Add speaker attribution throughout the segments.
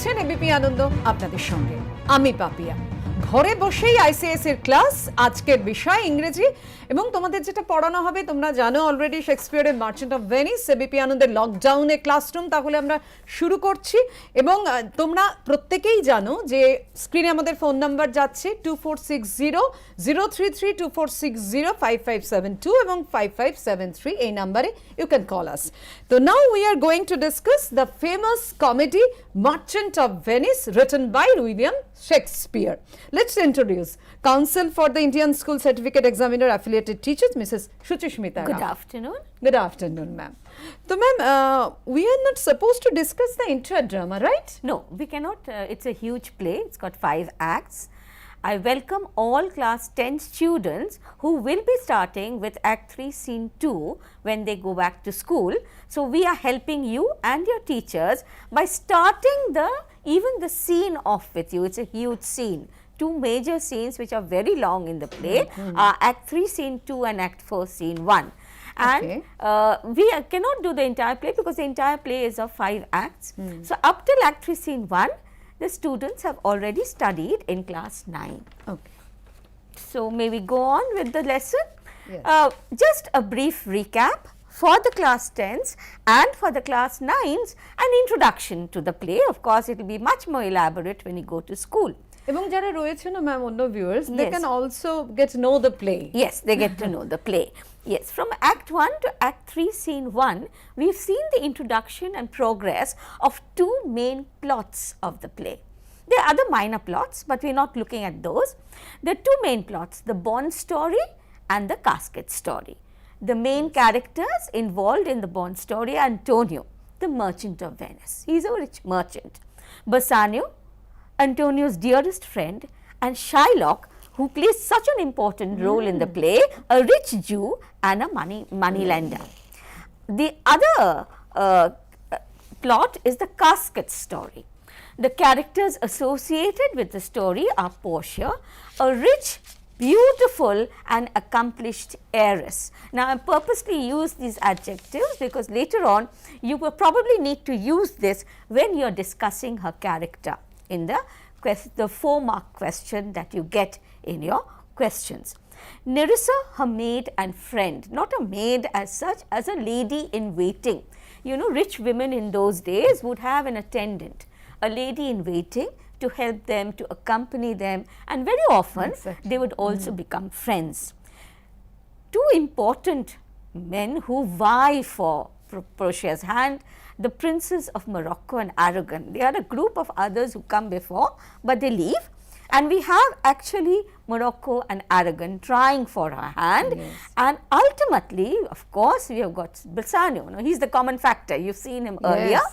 Speaker 1: দেখছেন এবিপি আনন্দ আপনাদের সঙ্গে আমি পাপিয়া। ঘরে বসেই আইসিএস এর ক্লাস, আজকের বিষয় ইংরেজি এবং তোমাদের যেটা পড়ানো হবে তোমরা জানো অলরেডি শেক্সপিয়ারের মার্চেন্ট অফ ভেনিস। এবিপি আনন্দের লকডাউনে ক্লাসরুম, তাহলে আমরা শুরু করছি। এবং তোমরা প্রত্যেকেই জানো যে স্ক্রিনে আমাদের ফোন নাম্বার যাচ্ছে 2460-033 2460-5572 এবং 5573, এই নাম্বারে ইউ ক্যান কল আস। তো now we are going to discuss the famous comedy Merchant of Venice, written by William Shakespeare. Let's introduce Council for the Indian School Certificate Examiner Affiliated Teachers, Mrs. Shuchishmita.
Speaker 2: Good afternoon.
Speaker 1: Good afternoon, ma'am. So, ma'am, we are not supposed to discuss the intra-drama, right?
Speaker 2: No, we cannot. It's a huge play. It's got 5 acts. I welcome all class 10 students who will be starting with Act 3, Scene 2 when they go back to school. So, we are helping you and your teachers by starting even the scene off with you. It's a huge scene. 2 major scenes which are very long in the play are Act 3, Scene 2 and Act 4, Scene 1. And we cannot do the entire play because the entire play is of 5 acts. So, up till Act 3, Scene 1, the students have already studied in class 9.
Speaker 1: Okay.
Speaker 2: So, may we go on with the lesson?
Speaker 1: Yes.
Speaker 2: Just a brief recap for the class 10s and for the class 9s, an introduction to the play. Of course, it will be much more elaborate when you go to school.
Speaker 1: এবং যারা রয়েছে না ma'am অন্য viewers, they
Speaker 2: Yes.
Speaker 1: can also get to know the play.
Speaker 2: Yes, they get to know the play. Yes, from Act 1 to Act 3, Scene 1, we've seen the introduction and progress of 2 main plots of the play. There are other minor plots, but we're not looking at those. The 2 main plots, the Bond story and the casket story. The main characters involved in the Bond story are Antonio, the merchant of Venice. He's a rich merchant. Bassanio, Antonio's dearest friend, and Shylock, who plays such an important role in the play, a rich Jew and a money lender. The other plot is the casket story. The characters associated with the story are Portia, a rich, beautiful and accomplished heiress. Now, I purposely use these adjectives because later on you will probably need to use this when you are discussing her character in the 4-mark question that you get in your questions. Nerissa, her maid and friend, not a maid as such, as a lady in waiting. You know, rich women in those days would have an attendant, a lady in waiting to help them, to accompany them, and very often they would also become friends. 2 important men who vie for Portia's hand, the princes of Morocco and Aragon. They are a group of others who come before, but they leave. And we have actually Morocco and Aragon trying for her hand.
Speaker 1: Yes.
Speaker 2: And ultimately, of course, we have got Bassanio. No, he's the common factor. You've seen him earlier.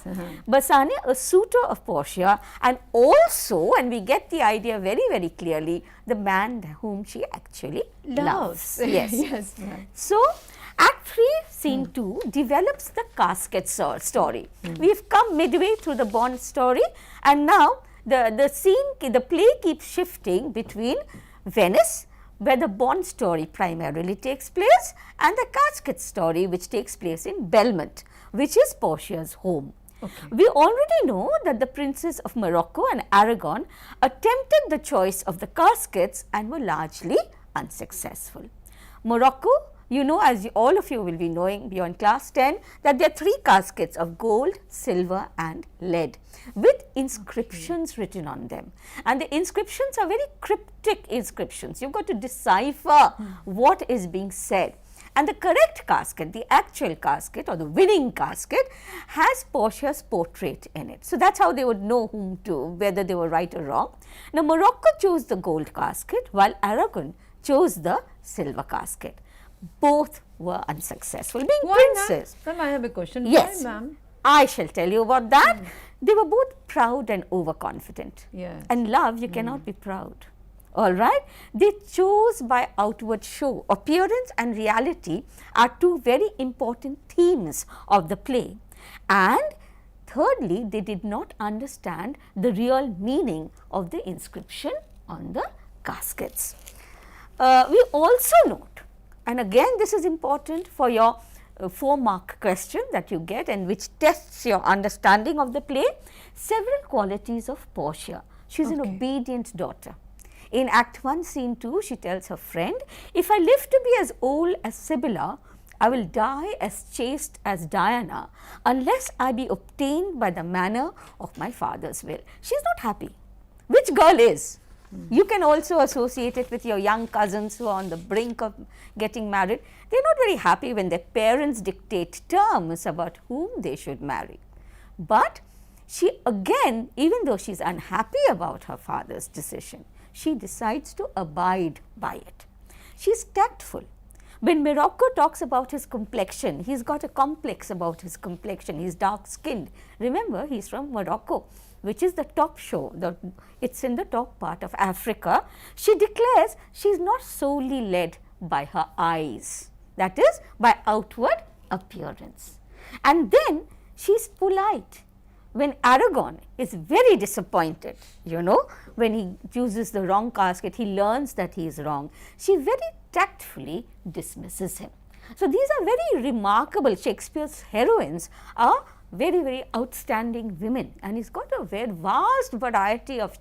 Speaker 2: Bassanio, a suitor of Portia, and also, and we get the idea very, very clearly, the man whom she actually loves. Yes.
Speaker 1: Yes, ma'am.
Speaker 2: So, Act 3, Scene 2 develops the casket story. We've come midway through the Bond story, and now the play keeps shifting between Venice, where the Bond story primarily takes place, and the casket story, which takes place in Belmont, which is Portia's home.
Speaker 1: Okay.
Speaker 2: We already know that the princes of Morocco and Aragon attempted the choice of the caskets and were largely unsuccessful. Morocco, you know, as all of you will be knowing beyond class 10, that there are 3 caskets of gold, silver and lead with inscriptions written on them. And the inscriptions are very cryptic inscriptions. You've got to decipher what is being said. And the correct casket, the actual casket or the winning casket, has Portia's portrait in it. So, that's how they would know whether they were right or wrong. Now, Morocco chose the gold casket while Aragon chose the silver casket. Both were unsuccessful, being princes.
Speaker 1: Ma'am, I have a question.
Speaker 2: Yes,
Speaker 1: Why, ma'am?
Speaker 2: I shall tell you about that. They were both proud and overconfident.
Speaker 1: Yes.
Speaker 2: And love, you cannot be proud. All right? They chose by outward show. Appearance and reality are 2 very important themes of the play. And thirdly, they did not understand the real meaning of the inscription on the caskets. We also note, and again this is important for your 4-mark question that you get and which tests your understanding of the play. Several qualities of Portia. She is an obedient daughter. In Act 1, Scene 2, she tells her friend, if I live to be as old as Sibylla, I will die as chaste as Diana, unless I be obtained by the manner of my father's will. She is not happy. Which girl is? You can also associate it with your young cousins who are on the brink of getting married. They are not very happy when their parents dictate terms about whom they should marry. But she again, even though she is unhappy about her father's decision, she decides to abide by it. She is tactful. When Morocco talks about his complexion, he's got a complex about his complexion. He's dark skinned. Remember, he's from Morocco, which is the top shore. It's in the top part of Africa. She declares she's not solely led by her eyes, that is, by outward appearance. And then she's polite. When Aragon is very disappointed, you know, when he chooses the wrong casket, he learns that he is wrong. She very tactfully dismisses him. So these are very remarkable. Shakespeare's heroines are very, very outstanding women, and he's got a very vast variety of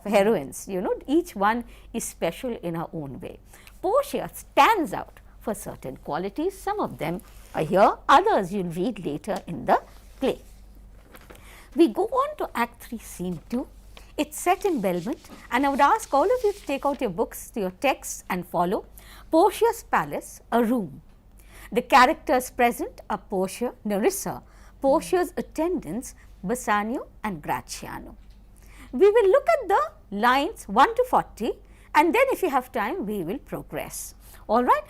Speaker 2: heroines. You know, each one is special in her own way. Portia stands out for certain qualities. Some of them are here, others you'll read later in the play. We go on to Act 3, Scene 2. It's set in Belmont, and I would ask all of you to take out your books, your texts, and follow. Portia's palace, a room. The characters present are Portia, Nerissa, Portia's attendants, Bassanio and Gratiano. We will look at the lines 1 to 40, and then if you have time, we will progress. All right.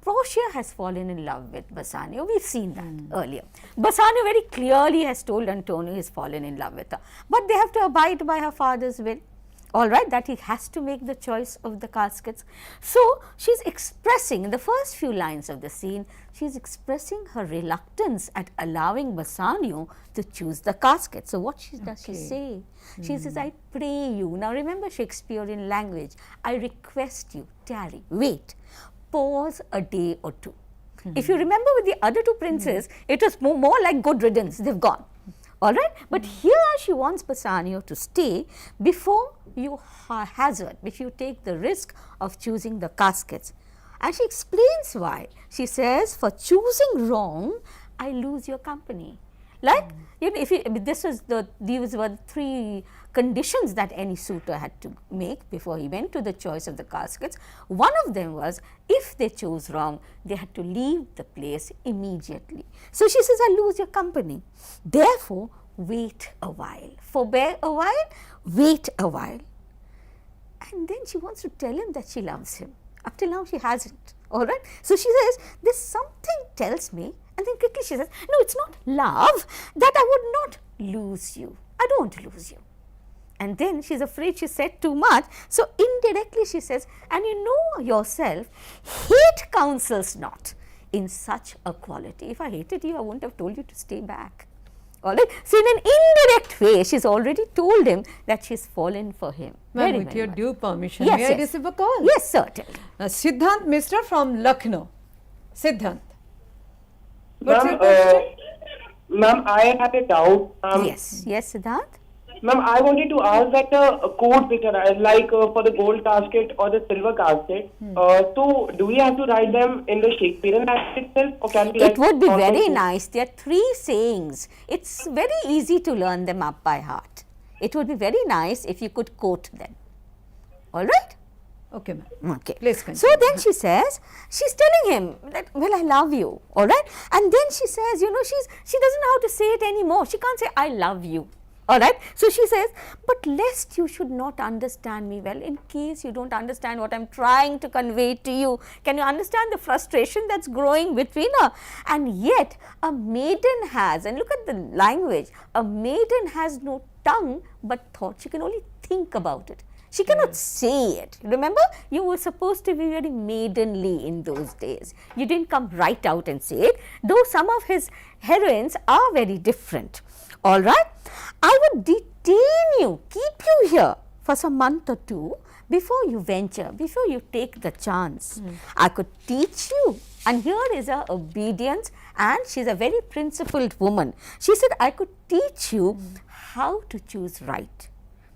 Speaker 2: Portia has fallen in love with Bassanio. We've seen that earlier. Bassanio very clearly has told Antonio he's fallen in love with her. But they have to abide by her father's will. All right, that he has to make the choice of the caskets. So she's expressing, in the first few lines of the scene, she's expressing her reluctance at allowing Bassanio to choose the casket. So what does she say? She says, I pray you. Now remember Shakespearean language. I request you, tarry, wait. Pause a day or two. If you remember with the other two princes, it was more like good riddance, they've gone. All right, but here she wants Bassanio to stay before you hazard, if you take the risk of choosing the caskets. And she explains why. She says, for choosing wrong, I lose your company. Like, you know, these were the 3 conditions that any suitor had to make before he went to the choice of the caskets. One of them was, if they chose wrong, they had to leave the place immediately. So she says, I lose your company. Therefore, wait a while. Forbear a while, wait a while. And then she wants to tell him that she loves him. Up till now, she hasn't. All right. So she says, there's something tells me. And then quickly she says, no, it's not love, that I would not lose you. I don't want to lose you. And then she's afraid she said too much. So indirectly she says, and you know yourself, hate counsels not in such a quality. If I hated you, I wouldn't have told you to stay back. All right. So in an indirect way, she's already told him that she's fallen for him.
Speaker 1: Ma'am, with your due permission,
Speaker 2: yes,
Speaker 1: may I receive a call?
Speaker 2: Yes, certainly.
Speaker 1: Siddhant Mishra from Lucknow. Siddhant. What's your question?
Speaker 3: Ma'am, I have a doubt.
Speaker 2: Yes, Siddhant.
Speaker 3: Ma'am, I wanted to ask that code picture, like for the gold casket or the silver casket, so do we have to write them in the Shakespearean language itself, or can we?
Speaker 2: It would be very nice. There are 3 sayings. It's very easy to learn them up by heart. It would be very nice if you could quote them. All right?
Speaker 1: Okay, ma'am.
Speaker 2: Okay.
Speaker 1: Please continue.
Speaker 2: So then she says, she's telling him that, well, I love you. All right? And then she says, you know, she doesn't know how to say it anymore. She can't say, I love you. All right. So she says, but lest you should not understand me well, in case you don't understand what I'm trying to convey to you, can you understand the frustration that's growing between her? And yet a maiden has, and look at the language, a maiden has no tongue but thought. She can only think about it. She cannot say it. Remember, you were supposed to be very maidenly in those days. You didn't come right out and say it, though some of his heroines are very different. All right. I would detain you, keep you here for some month or two before you venture, before you take the chance. I could teach you. And here is her obedience, and she is a very principled woman. She said, I could teach you how to choose right.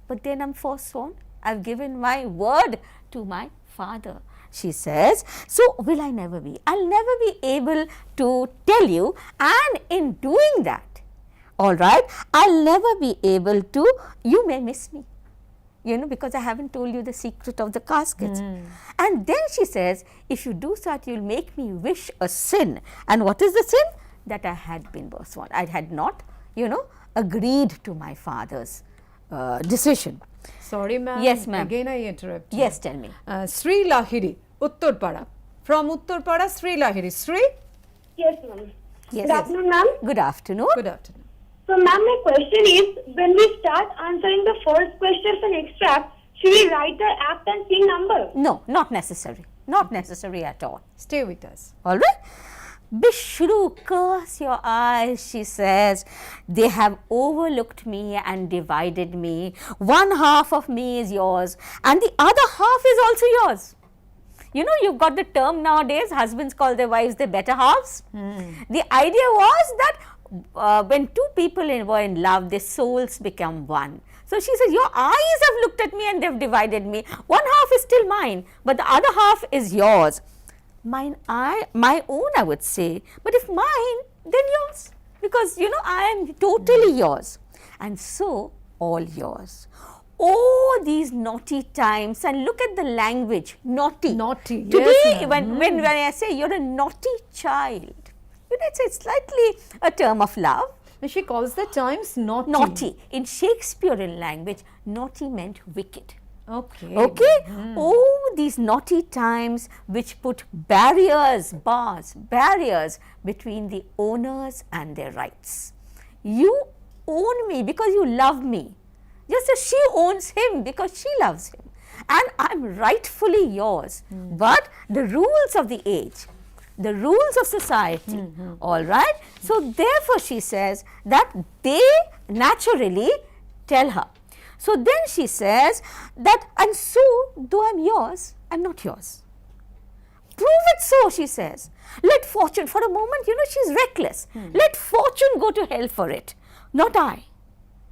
Speaker 2: But then I am forsworn. I have given my word to my father. She says, so will I never be. I will never be able to tell you, and in doing that, all right, I will never be able to, you may miss me, you know, because I haven't told you the secret of the caskets. And then she says, if you do that, you will make me wish a sin. And what is the sin? That I had been forsworn. I had not, you know, agreed to my father's decision.
Speaker 1: Sorry, ma'am.
Speaker 2: Yes, ma'am.
Speaker 1: Again, I interrupt you.
Speaker 2: Yes, tell me.
Speaker 1: Sri Lahiri, Uttarpara. From Uttarpara, Sri Lahiri. Sri?
Speaker 4: Yes, ma'am.
Speaker 2: Yes.
Speaker 4: Good afternoon, ma'am.
Speaker 2: Good afternoon.
Speaker 1: Good afternoon.
Speaker 4: So, ma'am, my question is, when we start answering the first question of an extract, should we write the act and scene number?
Speaker 2: No, not necessary. Not necessary at all.
Speaker 1: Stay with us.
Speaker 2: All right. Bishru, curse your eyes, she says. They have overlooked me and divided me. One half of me is yours, and the other half is also yours. You know, you've got the term nowadays, husbands call their wives their better halves. The idea was that when two people were in love, their souls become one. So she says, your eyes have looked at me and they've divided me. One half is still mine, but the other half is yours. My own, I would say, but if mine, then yours, because you know I am totally yours, and so all yours. Oh, these naughty times, and look at the language, naughty.
Speaker 1: Naughty,
Speaker 2: To
Speaker 1: yes,
Speaker 2: be,
Speaker 1: ma'am.
Speaker 2: when I say you're a naughty child, you know, it's slightly a term of love.
Speaker 1: And she calls the times naughty.
Speaker 2: Naughty. In Shakespearean language, naughty meant wicked.
Speaker 1: Okay.
Speaker 2: Okay. Oh, these naughty times which put barriers between the owners and their rights. You own me because you love me, just as she owns him because she loves him, and I'm rightfully yours. But the rules of the age, the rules of society, all right. So therefore she says that they naturally tell her. So then she says that, and so though I'm yours, I'm not yours. Prove it so, she says. Let fortune, for a moment, you know, she's reckless. Let fortune go to hell for it, not I.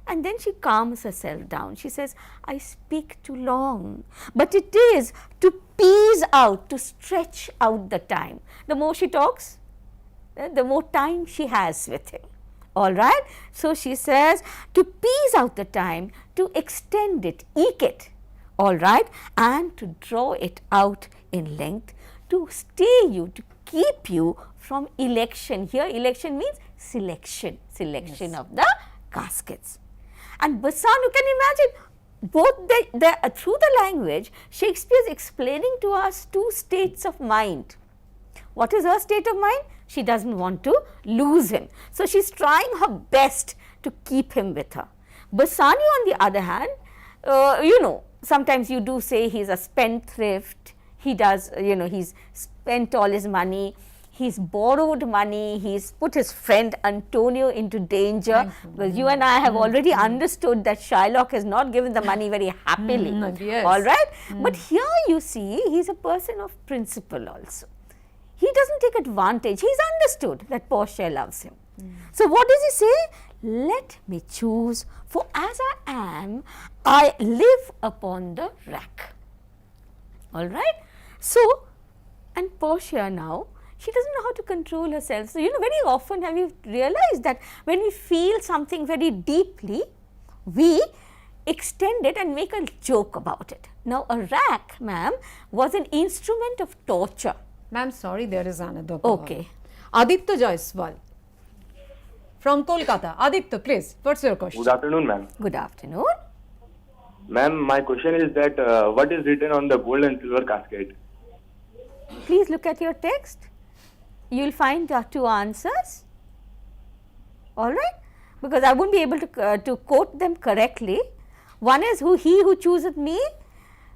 Speaker 2: And then she calms herself down. She says, I speak too long, but it is to piece out, to stretch out the time. The more she talks, the more time she has with him. All right. So she says to piece out the time, to extend it, eke it, all right, and to draw it out in length, to stay you, to keep you from election. Here election means selection of the caskets. And Bassan, you can imagine, both through the language, Shakespeare is explaining to us two states of mind. What is her state of mind? She doesn't want to lose him. So she is trying her best to keep him with her. Bassanio, on the other hand, you know, sometimes you do say he's a spendthrift. He does, you know, he's spent all his money. He's borrowed money. He's put his friend Antonio into danger. Well, you and I have already understood that Shylock has not given the money very happily.
Speaker 1: Yes.
Speaker 2: All right. But here you see, he's a person of principle also. He doesn't take advantage. He's understood that Portia loves him. So what does he say? Let me choose, for as I am, I live upon the rack. All right. So, and Portia now, she doesn't know how to control herself. So, you know, very often have you realized that when we feel something very deeply, we extend it and make a joke about it. Now, a rack, ma'am, was an instrument of torture.
Speaker 1: Ma'am, sorry, there is another call.
Speaker 2: Okay.
Speaker 1: Aditya Jaiswal from Kolkata. Aditya, please, what's your question?
Speaker 5: Good afternoon, ma'am.
Speaker 2: Good afternoon.
Speaker 5: Ma'am, my question is that what is written on the gold and silver casket?
Speaker 2: Please look at your text. You will find two answers. All right, because I won't be able to quote them correctly. One is he who chooseth me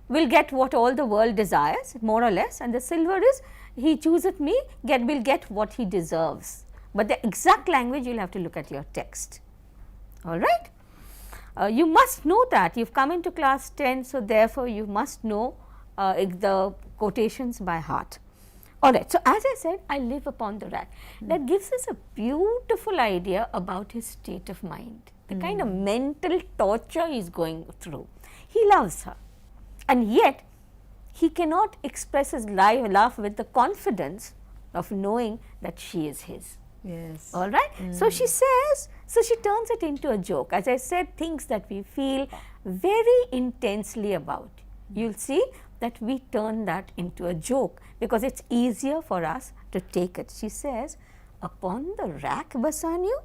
Speaker 2: will get what all the world desires, more or less, and the silver is he chooseth me will get what he deserves. But the exact language, you will have to look at your text. All right. You must know that. You've come into class 10, so therefore you must know the quotations by heart. Alright, so as I said, I live upon the rack. That gives us a beautiful idea about his state of mind, the kind of mental torture he's going through. He loves her, and yet he cannot express his love with the confidence of knowing that she is his.
Speaker 1: Yes.
Speaker 2: All right. So she says, so she turns it into a joke. As I said, things that we feel very intensely about. You'll see that we turn that into a joke because it's easier for us to take it. She says, upon the rack, Bassanio,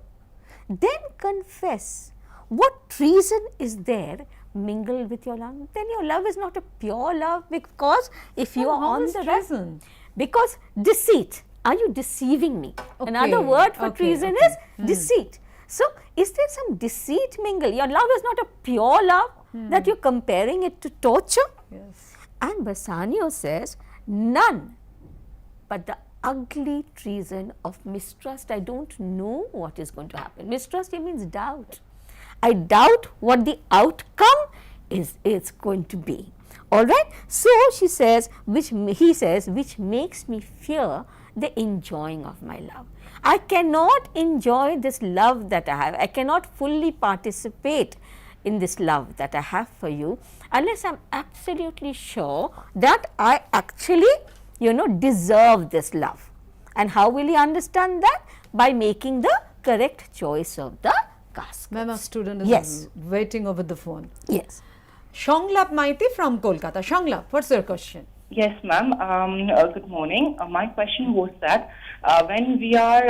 Speaker 2: then confess what treason is there mingled with your love. Then your love is not a pure love, because if you are on the rack, because deceit. Are you deceiving me?
Speaker 1: Okay,
Speaker 2: Another word for
Speaker 1: okay,
Speaker 2: treason
Speaker 1: okay.
Speaker 2: is deceit. So, is there some deceit mingled? Your love is not a pure love, that you're comparing it to torture.
Speaker 1: Yes.
Speaker 2: And Bassanio says, none but the ugly treason of mistrust. I don't know what is going to happen. Mistrust means doubt. I doubt what the outcome is going to be. All right. So she says, he says, which makes me fear the enjoying of my love. I cannot enjoy this love that I have. I cannot fully participate in this love that I have for you unless I'm absolutely sure that I actually, deserve this love. And how will he understand that? By making the correct choice of the casket.
Speaker 1: Ma'am, a student is
Speaker 2: Yes.
Speaker 1: waiting over the phone.
Speaker 2: Yes.
Speaker 1: Shanglap Maiti from Kolkata. Shanglap, what's your question?
Speaker 6: Yes, ma'am. Good morning. My question was that when we are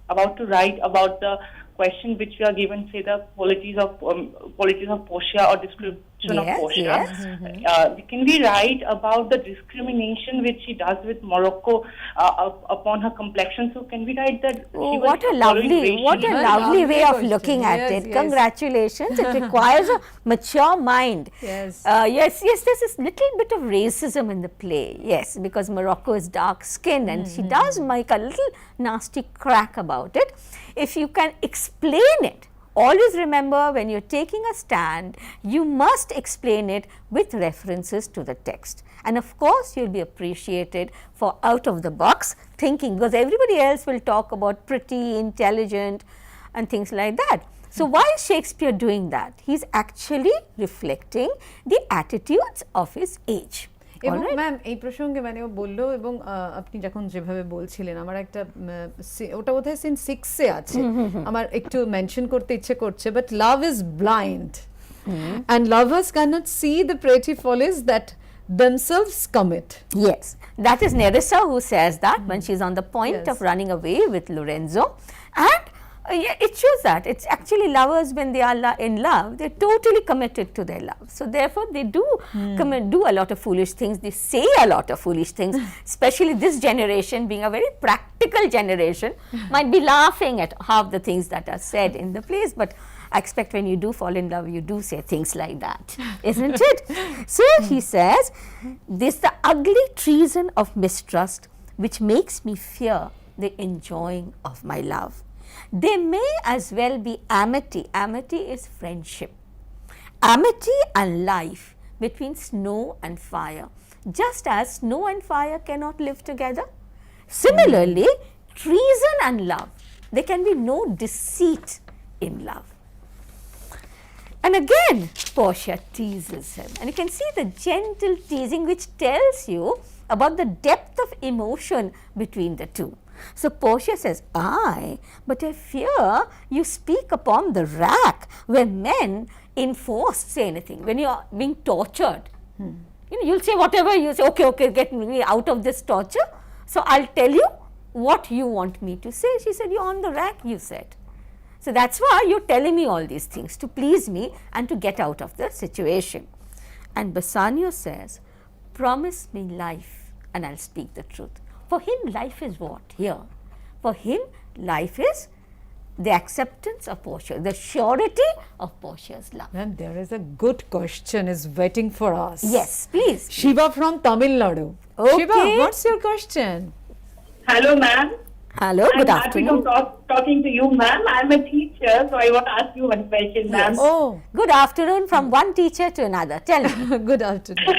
Speaker 6: about to write about the question which we are given, say the qualities of Portia or description of
Speaker 2: Yes,
Speaker 6: Portia,
Speaker 2: yes.
Speaker 6: can we write about the discrimination which she does with Morocco upon her complexion? So can we write that?
Speaker 2: Oh,
Speaker 6: she was
Speaker 2: what a
Speaker 6: following
Speaker 2: lovely
Speaker 6: racial-
Speaker 2: lovely way of
Speaker 1: question.
Speaker 2: looking at
Speaker 1: Yes,
Speaker 2: it.
Speaker 1: yes.
Speaker 2: Congratulations. It requires a mature mind.
Speaker 1: Yes.
Speaker 2: Yes, there's this little bit of racism in the play. Yes, because Morocco is dark skinned and she does make a little nasty crack about it. If you can explain it, always remember, when you're taking a stand, you must explain it with references to the text. And of course, you'll be appreciated for out of the box thinking, because everybody else will talk about pretty, intelligent and things like that. So, why is Shakespeare doing that? He's actually reflecting the attitudes of his age.
Speaker 1: এবং
Speaker 2: Alright?
Speaker 1: Ma'am এই প্রসঙ্গে মানে ও বললো, এবং আপনি যখন যেভাবে বলছিলেন আমার একটা ওটা বোধহয় সিন 6 এ আছে, আমার একটু মেনশন করতে ইচ্ছে করছে, but love is blind and lovers cannot see the pretty follies that themselves commit.
Speaker 2: Yes, that is Nerissa who says that when she's on the point
Speaker 1: Yes.
Speaker 2: of running away with Lorenzo, and it shows that it's actually lovers, when they are in love, they're totally committed to their love. So therefore, they do do a lot of foolish things. They say a lot of foolish things. Especially this generation, being a very practical generation, might be laughing at half the things that are said in the plays, but I expect when you do fall in love, you do say things like that, isn't it? So he says, this the ugly treason of mistrust which makes me fear the enjoying of my love. There may as well be amity. Amity is friendship. Amity and life between snow and fire. Just as snow and fire cannot live together, similarly, treason and love, there can be no deceit in love. And again, Portia teases him, and you can see the gentle teasing which tells you about the depth of emotion between the two. So Portia says, "Aye, but I fear you speak upon the rack where men enforced say anything." When you are being tortured, you'll say whatever you say, okay, get me out of this torture. So I'll tell you what you want me to say. She said, "You're on the rack," you said. So that's why you're telling me all these things, to please me and to get out of the situation. And Bassanio says, "Promise me life and I'll speak the truth." For him, life is what? Here. For him, life is the acceptance of Portia, the surety of Portia's love.
Speaker 1: Ma'am, there is a good question is waiting for us.
Speaker 2: Yes, please.
Speaker 1: Shiva from Tamil Nadu.
Speaker 2: Okay.
Speaker 1: Shiva, what's your question?
Speaker 7: Hello, ma'am.
Speaker 2: Hello,
Speaker 6: I'm
Speaker 2: good
Speaker 6: happy
Speaker 2: afternoon.
Speaker 6: to talking to you, ma'am. I'm a teacher, so I want to ask you one question, ma'am.
Speaker 1: Oh,
Speaker 2: Good afternoon from one teacher to another. Tell me.
Speaker 1: good afternoon.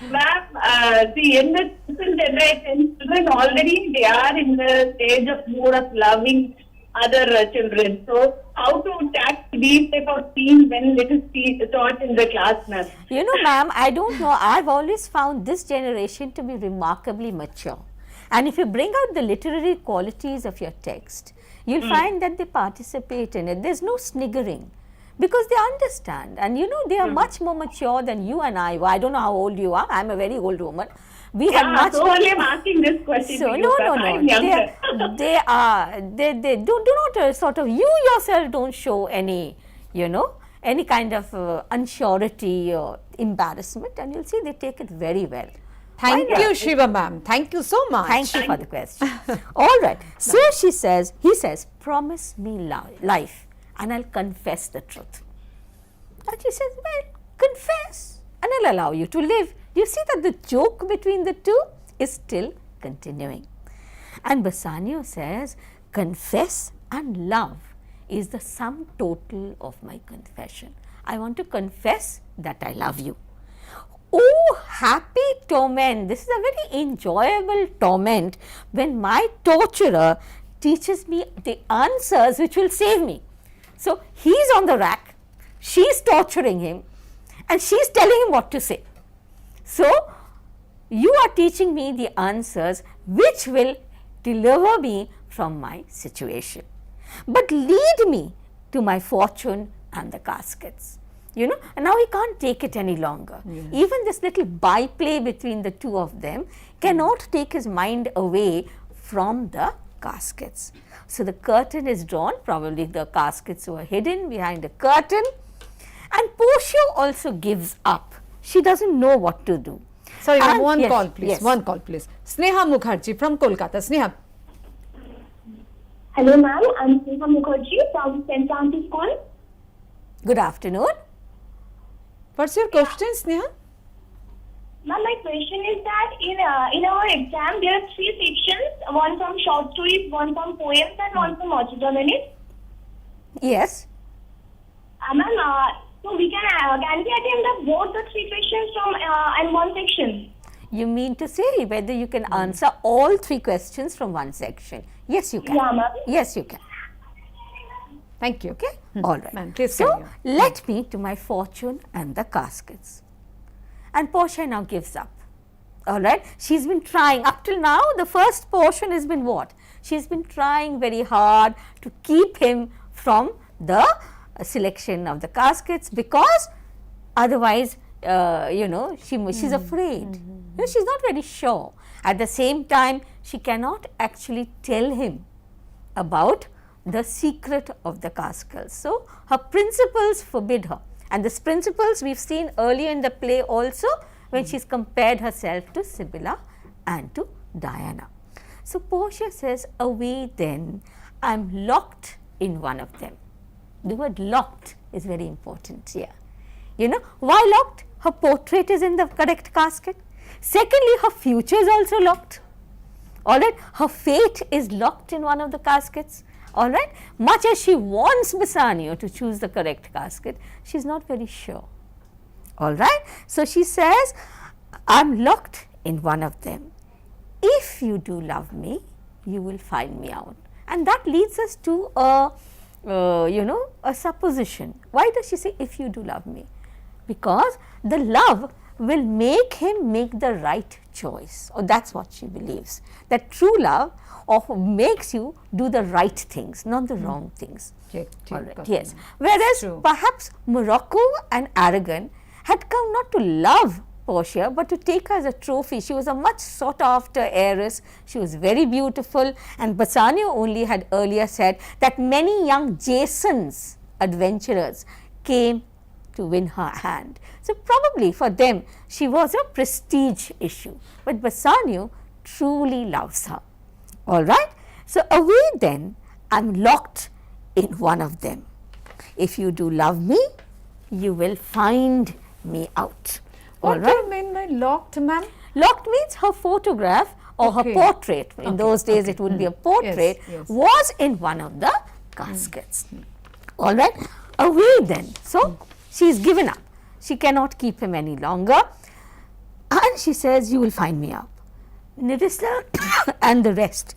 Speaker 6: Ma'am, see, in the present generation, children already they are in the stage of more of loving other children. So, how to tackle these type of themes when it is taught in the class, ma'am?
Speaker 2: You know, ma'am, I don't know. I've always found this generation to be remarkably mature. And if you bring out the literary qualities of your text, you'll find that they participate in it. There's no sniggering because they understand. And you know, they are much more mature than you and I. Well, I don't know how old you are. I'm a very old woman. We had much.
Speaker 6: So only I'm asking this question
Speaker 2: So
Speaker 6: to you,
Speaker 2: no,
Speaker 6: ma'am.
Speaker 2: no,
Speaker 6: I'm
Speaker 2: no.
Speaker 6: younger.
Speaker 2: They do not sort of, you yourself don't show any, you know, any kind of unsurety or embarrassment, and you'll see they take it very well.
Speaker 1: Thank you, Shiva ma'am. Thank you so much.
Speaker 2: Thank you for the question. All right. So he says, promise me life and I'll confess the truth. And she says, well, confess and I'll allow you to live. You see that the joke between the two is still continuing. And Bassanio says, confess and love is the sum total of my confession. I want to confess that I love you. Oh, happy torment. This is a very enjoyable torment when my torturer teaches me the answers which will save me. So, he's on the rack, she's torturing him and she's telling him what to say. So, you are teaching me the answers which will deliver me from my situation, but lead me to my fortune and the caskets. You know, and now he can't take it any longer. Even this little byplay between the two of them cannot take his mind away from the caskets. So the curtain is drawn, probably the caskets were hidden behind a curtain, and Portia also gives up. She doesn't know what to do.
Speaker 1: Sorry, ma'am,
Speaker 2: And
Speaker 1: one
Speaker 2: yes,
Speaker 1: call please,
Speaker 2: yes.
Speaker 1: one call please. Sneha Mukherjee from Kolkata. Sneha.
Speaker 4: Hello, ma'am. I'm Sneha Mukherjee from St. Francis School.
Speaker 2: Good afternoon.
Speaker 1: What's your question, Sneha?
Speaker 4: Ma'am, my question is that in our exam there are 3 sections, one from short stories, one from poems, and one from orchestra minutes.
Speaker 2: Yes.
Speaker 4: Ma'am, so we can we attempt both the 3 questions from and one section?
Speaker 2: You mean to say whether you can answer all 3 questions from one section? Yes, you can.
Speaker 4: Yeah, ma'am.
Speaker 2: Yes, you can.
Speaker 1: Thank you.
Speaker 2: Okay. All right.
Speaker 1: Ma'am, please
Speaker 2: so,
Speaker 1: continue.
Speaker 2: let me to my fortune and the caskets. And Portia now gives up. All right. She's been trying up till now. The first portion has been what? She's been trying very hard to keep him from the selection of the caskets, because otherwise, you know, she's afraid. You know, she's not very sure. At the same time, she cannot actually tell him about the secret of the caskets. So, her principles forbid her, and these principles we've seen earlier in the play also when she's compared herself to Sibylla and to Diana. So, Portia says, away then, I'm locked in one of them. The word locked is very important here. You know, why locked? Her portrait is in the correct casket. Secondly, her future is also locked. All right, her fate is locked in one of the caskets. All right, much as she wants Bassanio to choose the correct casket, she's not very sure. All right, so she says, I'm locked in one of them. If you do love me, you will find me out. And that leads us to a, you know, a supposition. Why does she say, if you do love me? Because the love will make him make the right choice, or that's what she believes, that true love makes you do the right things, not the wrong things. All right. Yes. Whereas perhaps Morocco and Aragon had come not to love Portia, but to take her as a trophy. She was a much sought after heiress. She was very beautiful, and Bassanio only had earlier said that many young Jasons, adventurers, came to win her hand. So probably for them she was a prestige issue, but Bassanio truly loves her. All right. So away then, I'm locked in one of them. If you do love me, you will find me out.
Speaker 1: What do you mean by locked, ma'am?
Speaker 2: Locked means her photograph or her
Speaker 1: Okay.
Speaker 2: portrait, in
Speaker 1: Okay,
Speaker 2: those days
Speaker 1: okay.
Speaker 2: it would be a portrait,
Speaker 1: yes.
Speaker 2: was in one of the caskets. All right, away then. So she is given up. She cannot keep him any longer, and she says, "You will find me out." Nerissa and the rest,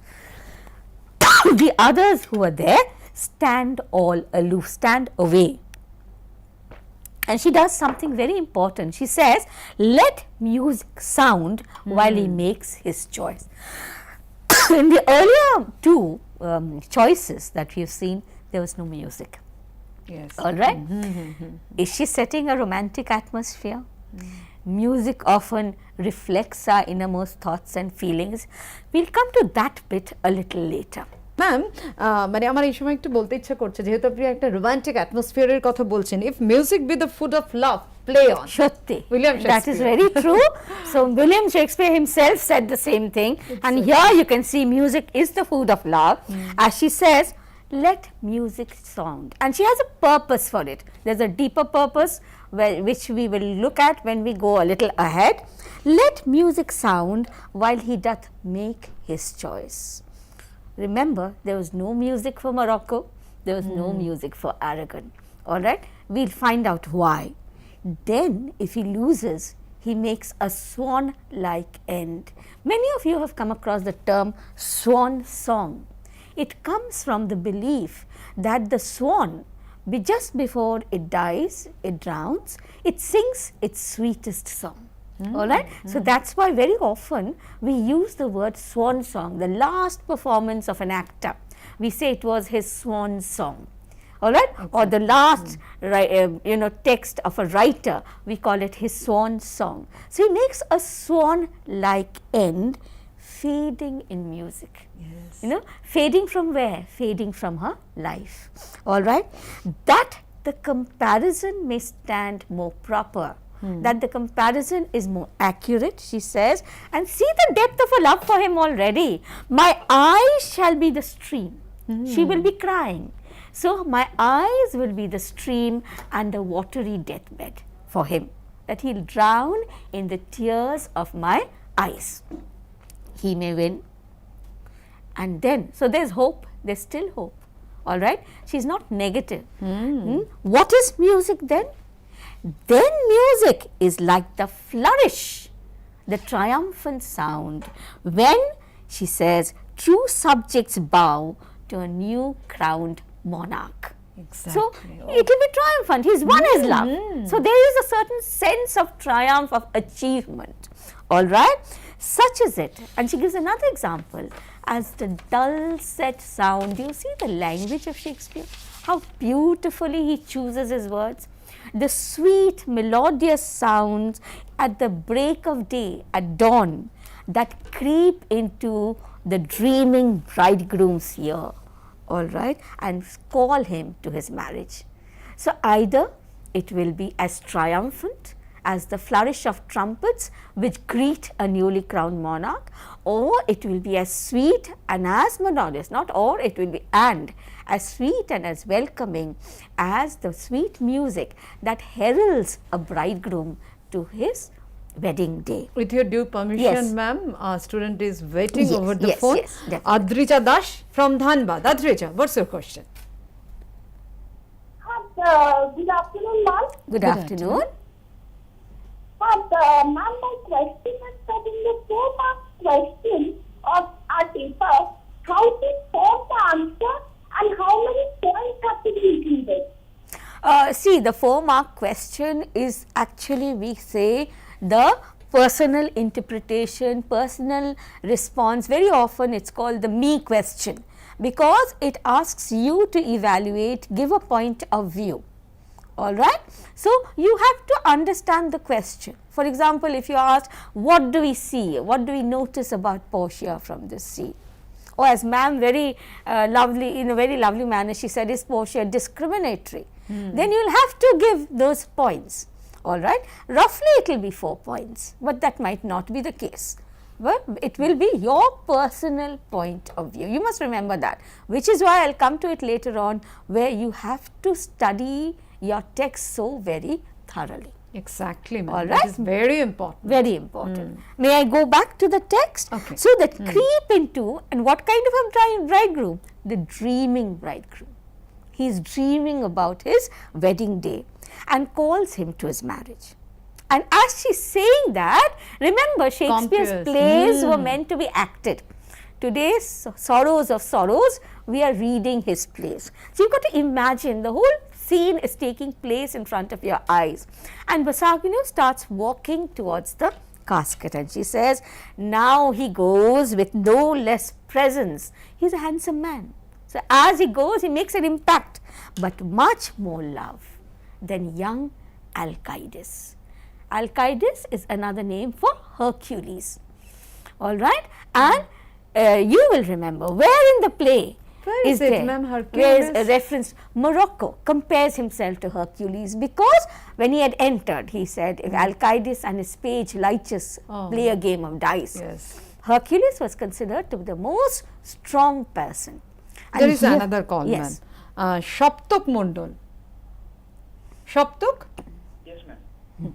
Speaker 2: the others who are there, stand all aloof, stand away. And she does something very important. She says, "Let music sound while he makes his choice." In the earlier two choices that we have seen, there was no music.
Speaker 1: Yes.
Speaker 2: All right? Is she setting a romantic atmosphere? Music often reflects our innermost thoughts and feelings. We'll come to that bit a little later.
Speaker 1: Ma'am মানে আমার এই সময় একটু বলতে ইচ্ছা করছে, যেহেতু আপনি একটা রোমান্টিক অ্যাটমসফিয়ারের কথা বলছেন, if music be the food of love, play on.
Speaker 2: Shatty.
Speaker 1: William
Speaker 2: That is
Speaker 1: Shakespeare.
Speaker 2: very true. So William Shakespeare himself said the same thing. And here you can see music is the food of love. As she says, let music sound. And she has a purpose for it. There's a deeper purpose which we will look at when we go a little ahead. Let music sound while he doth make his choice. Remember, there was no music for Morocco, there was no music for Aragon. All right, we'll find out why. Then, if he loses, he makes a swan like end. Many of you have come across the term swan song. It comes from the belief that the swan, just before it dies, it drowns, it sings its sweetest song. All right, so that's why very often we use the word swan song, the last performance of an actor. We say it was his swan song. All right, or the last text of a writer, we call it his swan song. So he makes a swan like end, fading in music.
Speaker 1: Yes.
Speaker 2: Fading from where? Fading from her life. All right, that the comparison may stand more proper, that the comparison is more accurate, she says, and see the depth of her love for him already. My eyes shall be the stream. She will be crying. So my eyes will be the stream and the watery deathbed for him, that he'll drown in the tears of my eyes. He may win. And then, so there's hope, there's still hope. All right, she's not negative. What is music then? Then music is like the flourish, the triumphant sound, when, she says, true subjects bow to a new crowned monarch.
Speaker 1: Exactly.
Speaker 2: So it will be triumphant. He's won his love. So there is a certain sense of triumph, of achievement. All right, such is it. And she gives another example. As the dulcet sound, do you see the language of Shakespeare? How beautifully he chooses his words. The sweet melodious sounds at the break of day, at dawn, that creep into the dreaming bridegroom's ear, all right, and call him to his marriage. So either it will be as triumphant as the flourish of trumpets which greet a newly crowned monarch, or it will be as sweet and as melodious, not or, it will be and as sweet and as welcoming as the sweet music that heralds a bridegroom to his wedding day.
Speaker 1: With your due permission,
Speaker 2: Yes.
Speaker 1: ma'am, our student is waiting
Speaker 2: Yes,
Speaker 1: over the
Speaker 2: yes,
Speaker 1: phone.
Speaker 2: yes, definitely.
Speaker 1: Adrija Dash from Dhanbad. Adrija, what's your question?
Speaker 4: Good afternoon, ma'am.
Speaker 2: Good afternoon.
Speaker 4: Ma'am, my question is that in the 4-mark question of our paper, how to form the answer and how many points have to be included?
Speaker 2: See, the 4-mark question is actually, we say, the personal interpretation, personal response. Very often it's called the me question, because it asks you to evaluate, give a point of view. All right. So you have to understand the question. For example, if you ask, what do we see? What do we notice about Portia from this scene? Or as ma'am very lovely, in a very lovely manner, she said, is Portia discriminatory? Then you'll have to give those points. All right. Roughly it will be 4 points, but that might not be the case. Well, it will be your personal point of view. You must remember that, which is why I'll come to it later on, where you have to study your text so very thoroughly.
Speaker 1: Exactly, ma'am.
Speaker 2: All
Speaker 1: That
Speaker 2: right.
Speaker 1: is very important.
Speaker 2: Very important. May I go back to the text?
Speaker 1: Okay.
Speaker 2: So that creep into, and what kind of a bridegroom? The dreaming bridegroom. He is dreaming about his wedding day and calls him to his marriage. And as she's saying that, remember Shakespeare's
Speaker 1: Compiers.
Speaker 2: plays were meant to be acted. Today's Sorrows of Sorrows, we are reading his plays. So you've got to imagine the whole scene is taking place in front of your eyes. And Bassanio starts walking towards the casket and she says, now he goes with no less presence. He's a handsome man. So as he goes, he makes an impact, but much more love than young Alcides. Alcides is another name for Hercules. All right, and you will remember where in the play
Speaker 1: Where is it,
Speaker 2: there?
Speaker 1: ma'am,
Speaker 2: Where is
Speaker 1: Hercules?
Speaker 2: a reference? Morocco compares himself to Hercules because when he had entered, he said, Alcides and his page Lychus play a game of dice.
Speaker 1: Yes.
Speaker 2: Hercules was considered to be the most strong person. And
Speaker 1: There is
Speaker 2: here-
Speaker 1: another call,
Speaker 2: yes.
Speaker 1: ma'am. Shoptok Mondol. Shoptok?
Speaker 7: Yes, ma'am.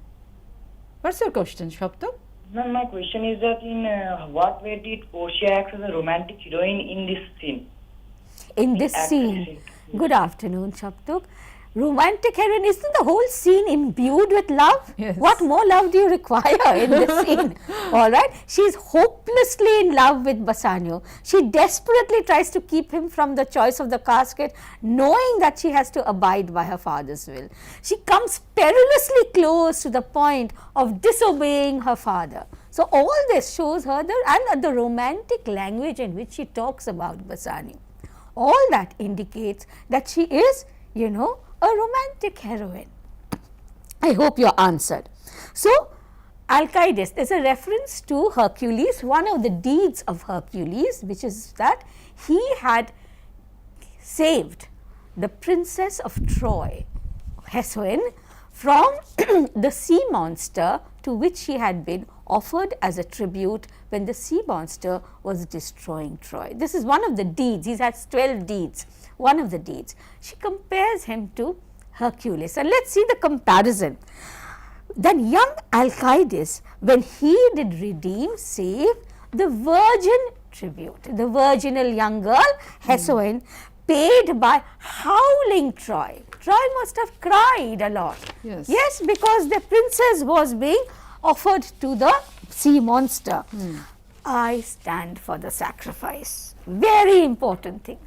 Speaker 1: What's your question, Shoptok?
Speaker 7: Ma'am, my question is that in what way did Portia act as a romantic heroine in this scene?
Speaker 2: In this
Speaker 7: actress
Speaker 2: scene.
Speaker 7: in-
Speaker 2: Good afternoon, Shaptuk. Romantic heroine, isn't the whole scene imbued with love?
Speaker 1: Yes.
Speaker 2: What more love do you require in this scene? All right. She is hopelessly in love with Bassanio. She desperately tries to keep him from the choice of the casket, knowing that she has to abide by her father's will. She comes perilously close to the point of disobeying her father. So all this shows her the romantic language in which she talks about Bassanio. All that indicates that she is, a romantic heroine. I hope you're answered. So, Alcides, there's a reference to Hercules, one of the deeds of Hercules, which is that he had saved the princess of Troy, Hesione, from the sea monster to which she had been offered as a tribute when the sea monster was destroying Troy. This is one of the deeds. He has 12 deeds. One of the deeds. She compares him to Hercules. And let's see the comparison. Then young Alcides, when he did redeem, save the virgin tribute, the virginal young girl, Hesione, paid by howling Troy. Troy must have cried a lot.
Speaker 1: Yes.
Speaker 2: Yes, because the princess was being offered to the sea monster. I stand for the sacrifice. Very important thing.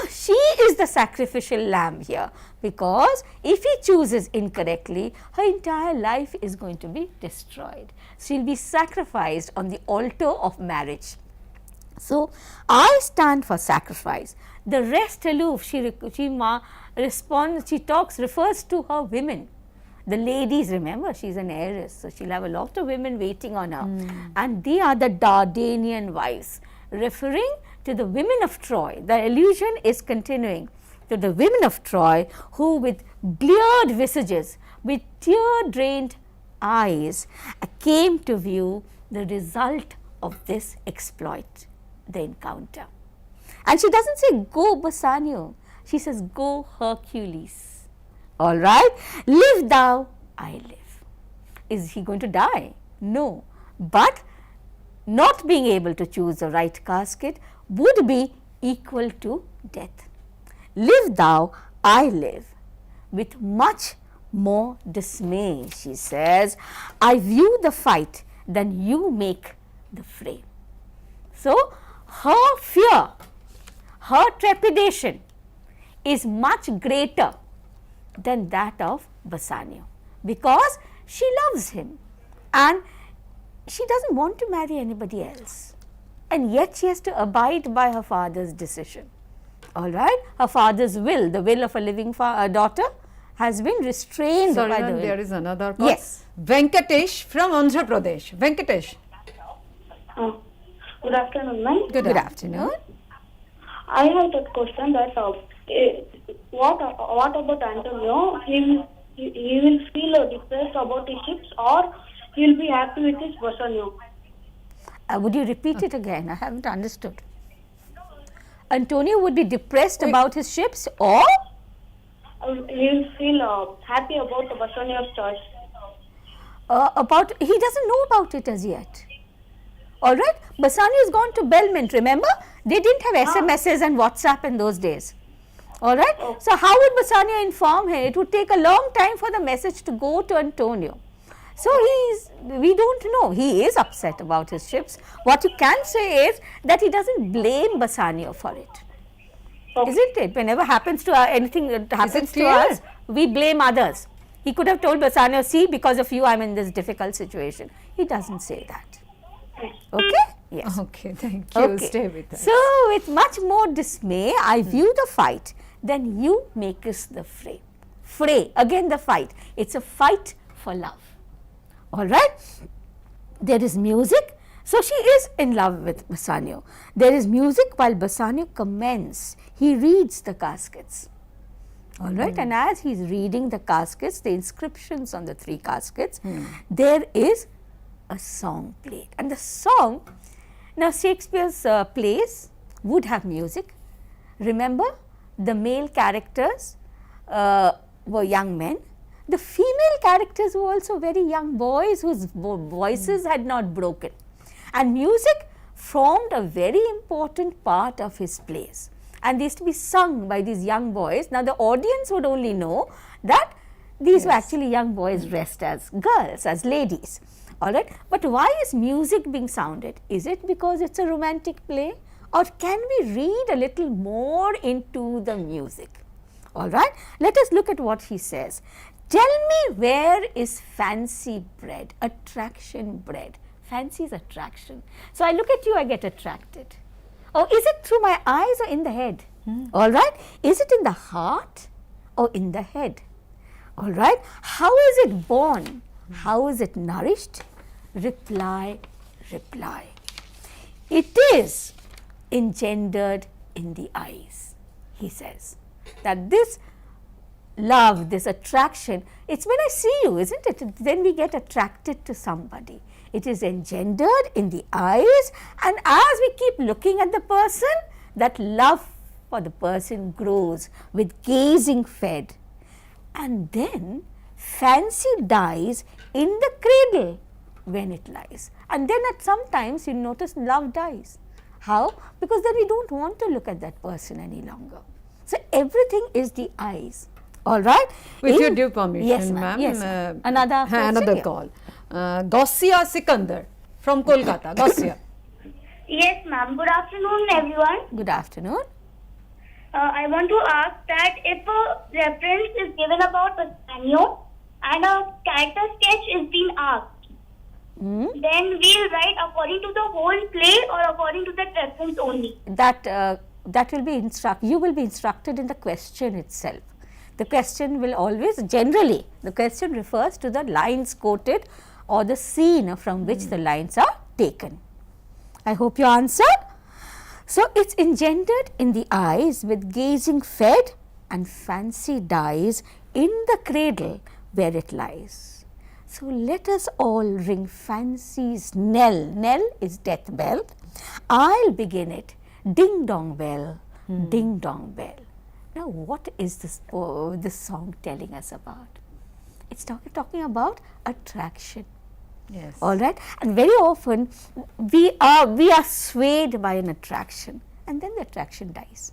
Speaker 2: She is the sacrificial lamb here, because if he chooses incorrectly, her entire life is going to be destroyed. She will be sacrificed on the altar of marriage. So, I stand for sacrifice. The rest aloof, she refers to her women. The ladies, remember, she's an heiress, so she'll have a lot of women waiting on her. And they are the Dardanian wives, referring to the women of Troy. The allusion is continuing to the women of Troy who, with bleared visages, with tear-drained eyes, came to view the result of this exploit, the encounter. And she doesn't say, go Bassanio, she says, go Hercules. All right, live thou, I live. Is he going to die? No, but not being able to choose the right casket would be equal to death. Live thou, I live. With much more dismay, she says, I view the fight than you make the fray. So, her fear, her trepidation is much greater than that of Bassanio, because she loves him and she doesn't want to marry anybody else, and yet she has to abide by her father's decision. All right, her father's will, the will of a living daughter, has been restrained
Speaker 1: Sorry,
Speaker 2: by the
Speaker 1: ma'am,
Speaker 2: will.
Speaker 1: there is another call.
Speaker 2: Yes.
Speaker 1: Venkatesh from Andhra Pradesh. Venkatesh.
Speaker 4: Good afternoon, ma'am.
Speaker 1: Good
Speaker 2: afternoon.
Speaker 4: I have that question that what about Antonio? He will feel depressed about his ships, or he will be happy with his Bassanio?
Speaker 2: Would you repeat it again? I haven't understood. Antonio would be depressed about his ships, or
Speaker 4: He will feel happy about the Bassanio's choice.
Speaker 2: about, he doesn't know about it as yet. All right, Bassanio has gone to Belmont, remember? They didn't have SMSs and WhatsApp in those days. All right, so how would Bassanio inform him? It would take a long time for the message to go to Antonio. So we don't know. He is upset about his ships. What you can say is that he doesn't blame Bassanio for it. Isn't it? Whenever happens to anything that happens to us, we blame others. He could have told Bassanio, see, because of you I am in this difficult situation. He doesn't say that. Okay? Yes.
Speaker 1: Okay, thank you.
Speaker 2: Okay.
Speaker 1: Stay with us.
Speaker 2: So, with much more dismay, I view the fight, then you makest the fray. Fray, again the fight. It's a fight for love. All right? There is music. So, she is in love with Bassanio. There is music while Bassanio commends. He reads the caskets. All right? And as he is reading the caskets, the inscriptions on the 3 caskets, there is a song played. And the song, now Shakespeare's plays would have music. Remember, the male characters were young men. The female characters were also very young boys whose voices had not broken. And music formed a very important part of his plays. And they used to be sung by these young boys. Now, the audience would only know that these were actually young boys dressed as girls, as ladies. All right. But why is music being sounded? Is it because it's a romantic play? Or can we read a little more into the music? All right. Let us look at what he says. Tell me, where is fancy bred, attraction bred? Fancy is attraction. So, I look at you, I get attracted. Or is it through my eyes or in the head? All right. Is it in the heart or in the head? All right. How is it born? How is it nourished? Reply, reply. It is engendered in the eyes, he says. That this love, this attraction, it's when I see you, isn't it? Then we get attracted to somebody. It is engendered in the eyes, and as we keep looking at the person, that love for the person grows with gazing fed. And then fancy dies in the cradle when it lies. And then at some times you notice love dies. How? Because then we don't want to look at that person any longer. So, everything is the eyes. All right?
Speaker 1: With your due permission,
Speaker 2: yes,
Speaker 1: ma'am.
Speaker 2: Yes, another
Speaker 1: call. Gausia Sikandar from Kolkata. Gausia.
Speaker 4: Yes, ma'am. Good afternoon, everyone.
Speaker 2: Good afternoon.
Speaker 4: I want to ask that if a reference is given about Bassanio and a character sketch is being asked, then we'll write according to the whole play or according to that reference only.
Speaker 2: That will be you will be instructed in the question itself. The question will always, generally, the question refers to the lines quoted or the scene from which the lines are taken. I hope you answered. So, it's engendered in the eyes with gazing fed, and fancy dies in the cradle where it lies. So, let us all ring fancy's knell. Knell is death bell. I'll begin it. Ding dong bell, ding dong bell. Now, what is this song telling us about? It's talking about attraction.
Speaker 1: Yes.
Speaker 2: All right. And very often we are swayed by an attraction, and then the attraction dies.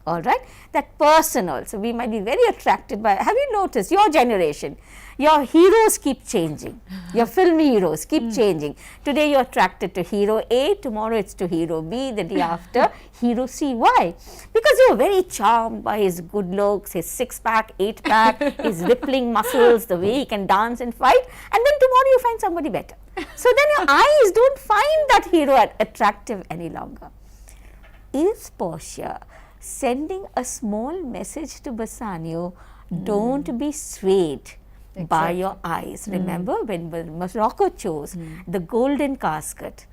Speaker 2: All right. That person also, we might be very attracted by. Have you noticed your generation? Your heroes keep changing. Your film heroes keep changing. Today you're attracted to hero A, tomorrow it's to hero B, the day after hero C. Why? Because you're very charmed by his good looks, his 6-pack, 8-pack, his rippling muscles, the way he can dance and fight, and then tomorrow you find somebody better. So then your eyes don't find that hero attractive any longer. Is Portia sending a small message to Bassanio? Don't be swayed by your eyes. Remember when Morocco chose the golden casket,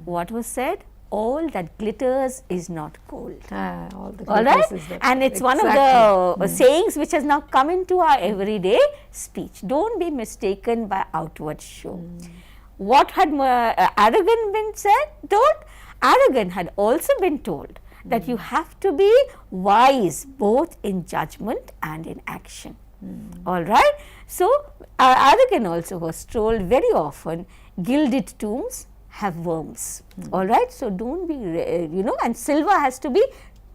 Speaker 2: what was said? All that glitters is not gold.
Speaker 1: All
Speaker 2: right? And it's one of the sayings which has now come into our everyday speech. Don't be mistaken by outward show. What had Aragon been told? Aragon had also been told that you have to be wise both in judgment and in action. All right. So, Aragon also was told very often, gilded tombs have worms. All right. So, don't be, and silver has to be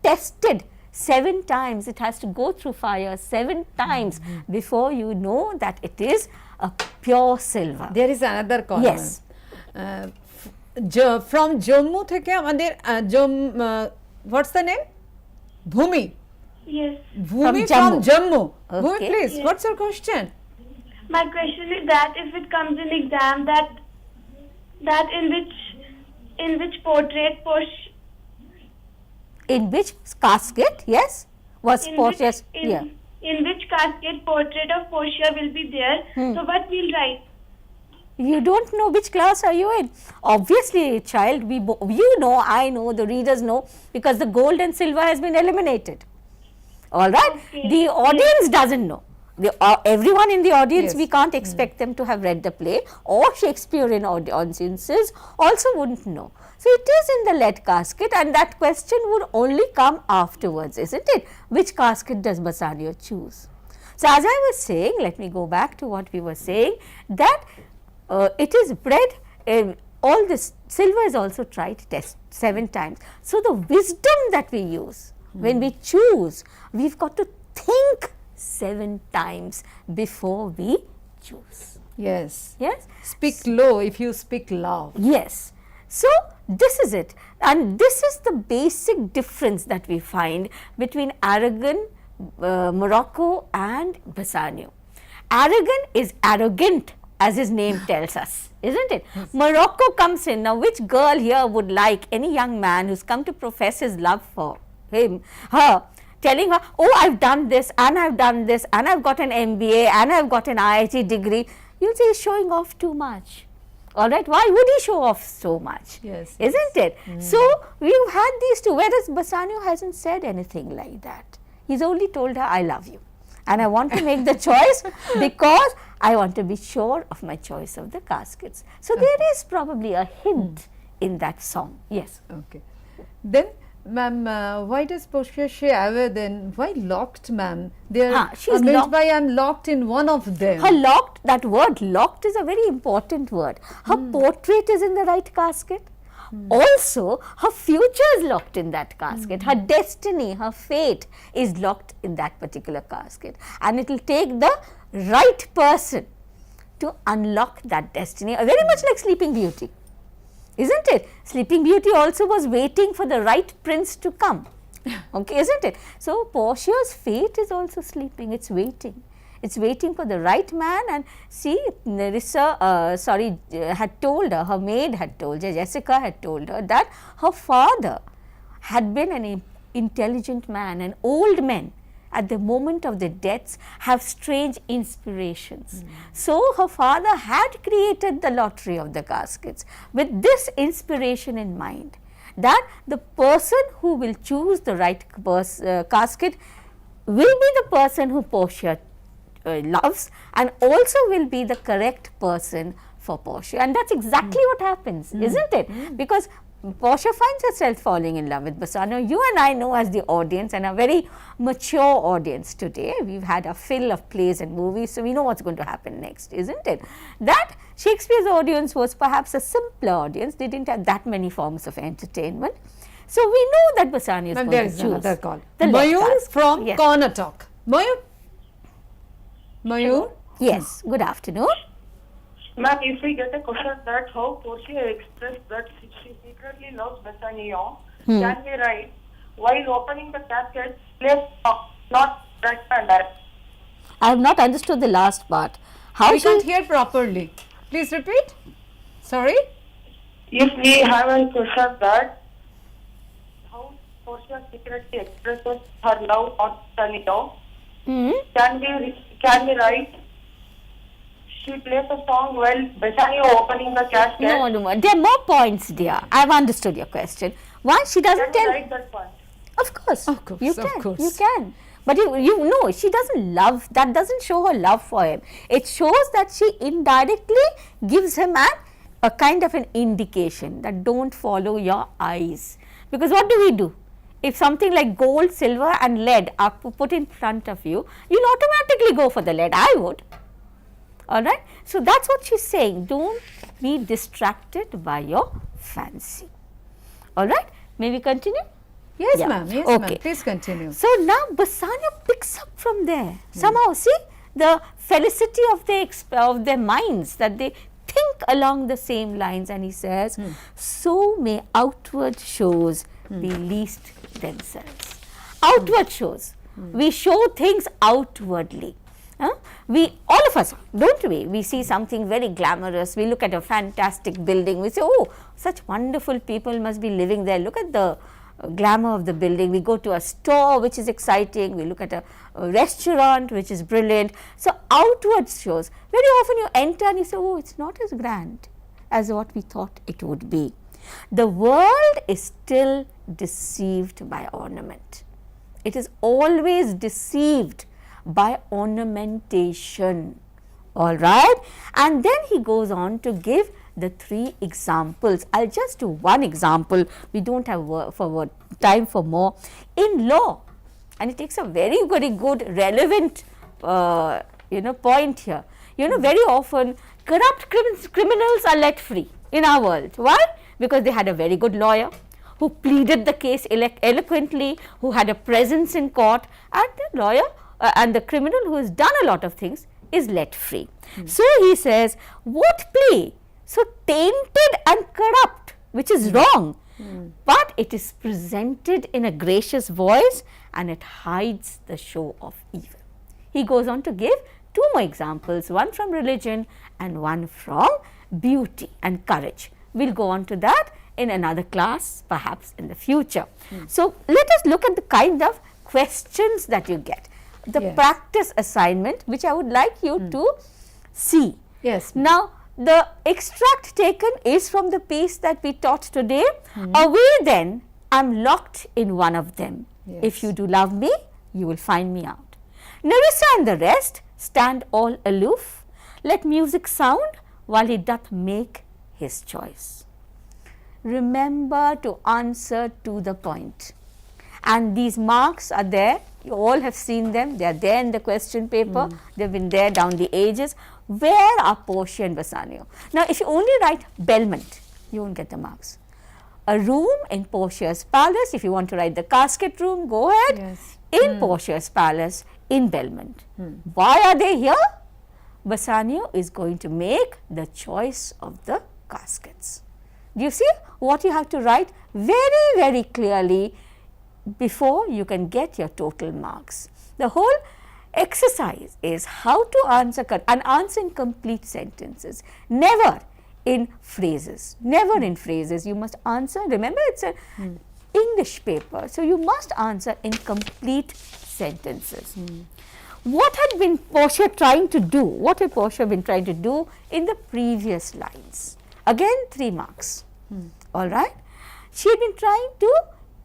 Speaker 2: tested 7 times. It has to go through fire 7 times before you know that it is a pure silver.
Speaker 1: There is another call.
Speaker 2: Yes.
Speaker 1: From Jammu থেকে আমাদের what's the name? Bhumi.
Speaker 4: Yes.
Speaker 1: Bhumi
Speaker 2: Jammu.
Speaker 1: from Jammu. Bhumi,
Speaker 2: Okay.
Speaker 1: please,
Speaker 4: Yes.
Speaker 1: what's your question?
Speaker 4: My question is that if it comes in exam that in which portrait
Speaker 2: In which casket, yes, was Portia's,
Speaker 4: in which casket portrait of Portia will be there. So what we'll write?
Speaker 2: You don't know which class are you in. Obviously, child, you know, I know, the readers know, because the gold and silver has been eliminated. All right.
Speaker 4: Okay.
Speaker 2: The audience doesn't know. Everyone in the audience,
Speaker 1: Yes.
Speaker 2: we can't expect them to have read the play, or Shakespearean audiences also wouldn't know. So, it is in the lead casket, and that question would only come afterwards, isn't it? Which casket does Bassanio choose? So, as I was saying, let me go back to what we were saying, that it is bred, all this silver is also tried test 7 times. So, the wisdom that we use when we choose, we've got to think 7 times before we choose.
Speaker 1: Yes.
Speaker 2: Yes?
Speaker 1: Speak low if you speak loud.
Speaker 2: Yes. So, this is it, and this is the basic difference that we find between Aragon, Morocco and Bassanio. Aragon is arrogant, as his name tells us, isn't it? Yes. Morocco comes in. Now, which girl here would like any young man who's come to profess his love for her, telling her, oh, I've done this and I've done this and I've got an MBA and I've got an IIT degree. You'll say he's showing off too much. All right, why would he show off so much?
Speaker 1: Yes.
Speaker 2: Isn't it? So, we've had these two, whereas Bassanio hasn't said anything like that. He's only told her, I love you. And I want to make the choice because I want to be sure of my choice of the caskets. So, there is probably a hint in that song. Yes.
Speaker 1: Okay. Then, ma'am, why does Portia say away then? Why locked, ma'am? They are
Speaker 2: she's
Speaker 1: amazed
Speaker 2: locked.
Speaker 1: by I'm locked in one of them.
Speaker 2: Her locked, that word locked is a very important word. Her portrait is in the right casket. Also, her future is locked in that casket. Her destiny, her fate is locked in that particular casket. And it will take the right person to unlock that destiny, very much like Sleeping Beauty. Isn't it? Sleeping Beauty also was waiting for the right prince to come. Okay, isn't it? So, Portia's fate is also sleeping, it's waiting. It's waiting for the right man, and see, Nerissa, had told her, her maid had told her, Jessica had told her that her father had been an intelligent man, and old men at the moment of their deaths have strange inspirations. So, her father had created the lottery of the caskets with this inspiration in mind, that the person who will choose the right casket will be the person who Portia loves, and also will be the correct person for Portia. And that's exactly what happens, isn't it? Because Portia finds herself falling in love with Bassanio. You and I know, as the audience, and a very mature audience today, we've had a fill of plays and movies, so we know what's going to happen next, isn't it? That Shakespeare's audience was perhaps a simpler audience. They didn't have that many forms of entertainment. So, we know that Bassanio is
Speaker 1: Ma'am,
Speaker 2: going
Speaker 1: there
Speaker 2: to
Speaker 1: is
Speaker 2: choose
Speaker 1: another call.
Speaker 2: the left
Speaker 1: Mayur
Speaker 2: casket.
Speaker 1: from
Speaker 2: Yes.
Speaker 1: Karnataka. Mayur?
Speaker 2: Yes, good afternoon.
Speaker 3: Ma'am, if we get a question that how Portia expressed that she secretly loves Bassanio, can we write, while opening the casket, place not right-handed?
Speaker 2: I have not understood the last part. How
Speaker 1: We can't hear properly. Please repeat. Sorry?
Speaker 3: If we have a question that how Portia secretly expresses her love on Bassanio, can we write, she plays a song while Bassanio opening the casket?
Speaker 2: No, there are more points, dear. I have understood your question. Why she doesn't
Speaker 3: Can we
Speaker 2: tell?
Speaker 3: write that point?
Speaker 2: Of course,
Speaker 1: Of course,
Speaker 2: you
Speaker 1: of
Speaker 2: can.
Speaker 1: course.
Speaker 2: You can. But you know, she doesn't love. That doesn't show her love for him. It shows that she indirectly gives him a kind of an indication that don't follow your eyes. Because what do? if something like gold, silver and lead are put in front of you, you'll automatically go for the lead. I would. Alright. So, that is what she is saying, do not be distracted by your fancy. Alright. May we continue?
Speaker 1: Yes,
Speaker 2: Yeah.
Speaker 1: ma'am. Yes,
Speaker 2: Okay.
Speaker 1: ma'am. Please continue.
Speaker 2: So, now Bassanio picks up from there. Somehow, see the felicity of their minds, that they think along the same lines, and he says, so may outward shows be least themselves. Outward shows. We show things outwardly. We, all of us, don't we? We see something very glamorous, we look at a fantastic building, we say, oh, such wonderful people must be living there, look at the glamour of the building. We go to a store which is exciting, we look at a restaurant which is brilliant. So, outward shows, very often you enter and you say, oh, it's not as grand as what we thought it would be. The world is still deceived by ornament. It is always deceived by ornamentation, all right. And then he goes on to give the 3 examples. I will just do one example, we do not have time for more. In law, and it takes a very good relevant point here. Very often corrupt criminals are let free in our world. Why? Because they had a very good lawyer who pleaded the case eloquently, who had a presence in court, and the lawyer and the criminal who has done a lot of things is let free. So, he says, what plea so tainted and corrupt, which is wrong, but it is presented in a gracious voice and it hides the show of evil. He goes on to give 2 more examples, one from religion and one from beauty and courage. We will go on to that in another class, perhaps in the future. So, let us look at the kind of questions that you get, the
Speaker 1: Yes.
Speaker 2: practice assignment, which I would like you to see.
Speaker 1: Yes.
Speaker 2: Now, the extract taken is from the piece that we taught today. Away then, I am locked in one of them.
Speaker 1: Yes.
Speaker 2: If you do love me, you will find me out. Nerissa and the rest stand all aloof. Let music sound while he doth make his choice. Remember to answer to the point. And these marks are there, you all have seen them, they are there in the question paper, they have been there down the ages. Where are Portia and Bassanio? Now, if you only write Belmont, you won't get the marks. A room in Portia's palace, if you want to write the casket room, go ahead.
Speaker 1: Yes.
Speaker 2: In Portia's palace in Belmont. Why are they here? Bassanio is going to make the choice of the caskets. Do you see what you have to write very clearly before you can get your total marks? The whole exercise is how to answer and answer in complete sentences, never in phrases, never in phrases. You must answer, remember it's an English paper, so you must answer in complete sentences. What had been Portia trying to do? What had Portia been trying to do in the previous lines? Again 3 marks, all right. She had been trying to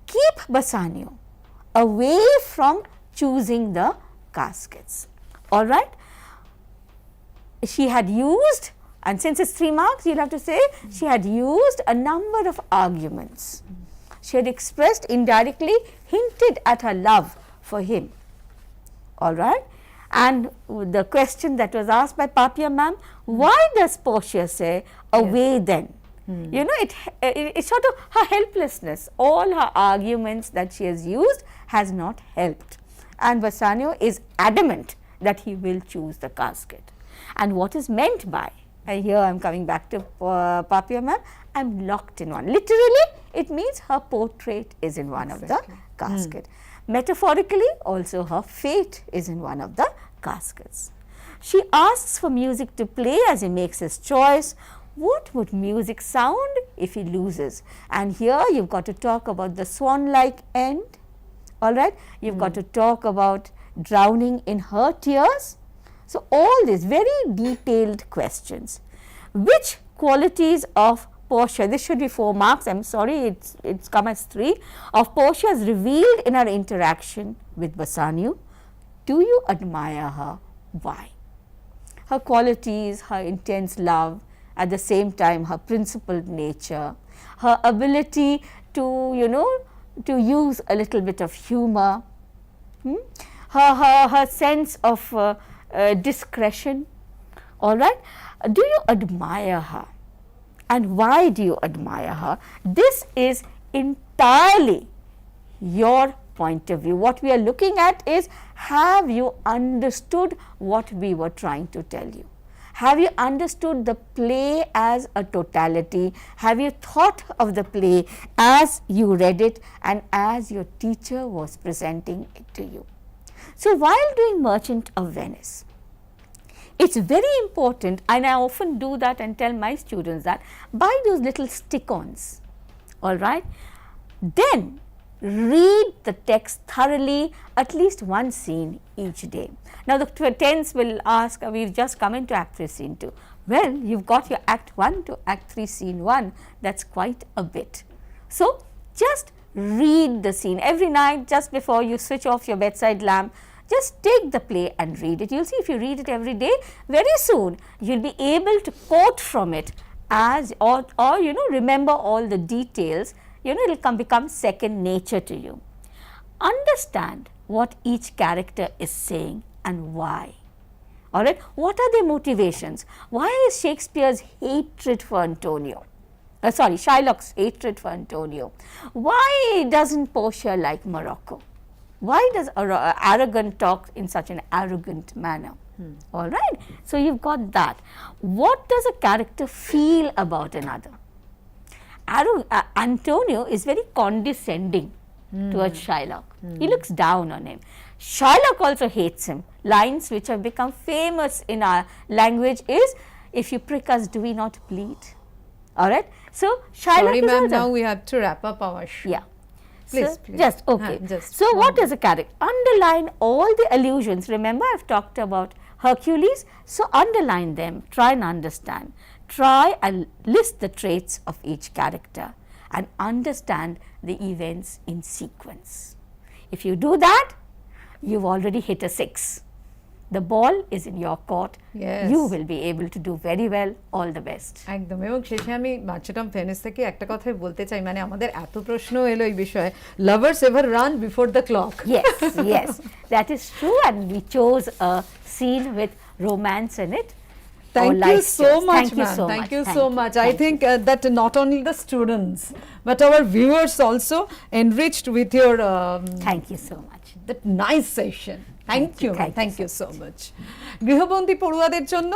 Speaker 2: keep Bassanio away from choosing the caskets, all right. She had used, and since it's 3 marks, you'll have to say she had used a number of arguments. She had expressed indirectly, hinted at her love for him, all right. And the question that was asked by Papia ma'am, why does Portia say away then? You know, it's sort of her helplessness, all her arguments that she has used has not helped. And Bassanio is adamant that he will choose the casket. And what is meant by, and here I am coming back to Papia ma'am, I am locked in one. Literally, it means her portrait is in one of the casket. Metaphorically, also her fate is in one of the caskets. She asks for music to play as he makes his choice. What would music sound if he loses? And here you've got to talk about the swan-like end, all right. You've got to talk about drowning in her tears. So, all these very detailed questions. Which qualities of Portia, this should be 4 marks, I am sorry, it's come as 3, of Portia is revealed in her interaction with Bassanio. Do you admire her? Why? Her qualities, her intense love, at the same time her principled nature, her ability to, to use a little bit of humor, her sense of discretion. All right, do you admire her, and why do you admire her? This is entirely your point of view. What we are looking at is, have you understood what we were trying to tell you? Have you understood the play as a totality? Have you thought of the play as you read it and as your teacher was presenting it to you? So, while doing Merchant of Venice, it's very important, and I often do that and tell my students that, buy those little stick-ons, all right, then read the text thoroughly, at least one scene each day. Now, the 10s will ask, we've just come into Act 3, Scene 2. Well, you've got your Act 1 to Act 3, Scene 1, that's quite a bit. So, just read the scene every night just before you switch off your bedside lamp. Just take the play and read it. You'll see, if you read it every day, very soon you'll be able to quote from it as, or you know, remember all the details. You know, it will become second nature to you. Understand what each character is saying and why. All right, what are their motivations? Why is Shakespeare's hatred for Antonio? Shylock's hatred for Antonio. Why doesn't Portia like Morocco? Why does Arrogant talk in such an arrogant manner? All right, so you've got that. What does a character feel about another? Antonio is very condescending towards Shylock. He looks down on him. Shylock also hates him. Lines which have become famous in our language is, if you prick us, do we not bleed? All right. So, Shylock
Speaker 1: Sorry,
Speaker 2: is
Speaker 1: ma'am,
Speaker 2: also,
Speaker 1: now we have to wrap up our show.
Speaker 2: yeah.
Speaker 1: Please,
Speaker 2: So,
Speaker 1: please.
Speaker 2: just okay.
Speaker 1: Just
Speaker 2: so, what is a character? Underline all the allusions. Remember, I've talked about Hercules. So, underline them. Try and understand. Try and list the traits of each character and understand the events in sequence. If you do that, you've already hit a 6. The ball is in your court.
Speaker 1: Yes.
Speaker 2: You will be able to do very well. All the best.
Speaker 1: একদম। এবং শেষে আমি merchant of Venice থেকে একটা কথাই বলতে চাই, মানে আমাদের এত প্রশ্ন এলো এই বিষয়ে, lovers ever run before the clock?
Speaker 2: Yes, yes, that is true, and we chose a scene with romance in it.
Speaker 1: Thank you so much,
Speaker 2: Thank you
Speaker 1: ma'am.
Speaker 2: so
Speaker 1: Thank
Speaker 2: much.
Speaker 1: you so much. I think that not only the students but our viewers also enriched with your
Speaker 2: Thank you so much.
Speaker 1: that nice session. Thank you.
Speaker 2: Thank you
Speaker 1: Thank you so much. গৃহবন্দী পড়ুয়াদের জন্য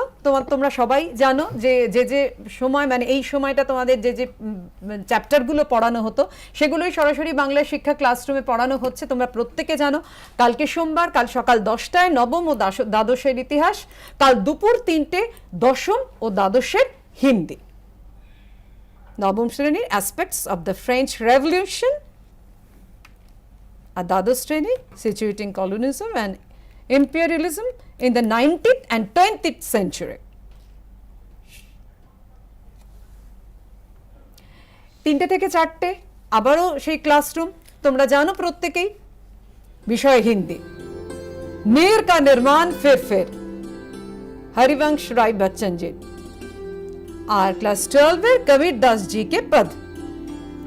Speaker 1: তোমরা সবাই জানো যে যে সময়, মানে এই সময়টা তোমাদের যে চ্যাপ্টারগুলো পড়ানো হতো সেগুলোই সরাসরি বাংলা শিক্ষা ক্লাসরুমে পড়ানো হচ্ছে। তোমরা প্রত্যেকে জানো, কালকে সোমবার, কাল সকাল 10টায় নবম ও দ্বাদশের ইতিহাস, কাল দুপুর 3টে দশম ও দ্বাদশের হিন্দি। নবম শ্রেণীর aspects of the French revolution, আর দ্বাদশ শ্রেণী situating colonialism and imperialism in the 19th and 20th century. 3টে থেকে 4টে আবারও সেই ক্লাসরুম, তোমরা জানো প্রত্যেকেই, বিষয় হিন্দি। मीर का निर्माण फिर हरिवंश राय बच्चन जी, আর ক্লাস 12 কবির দাস জি কে পদ।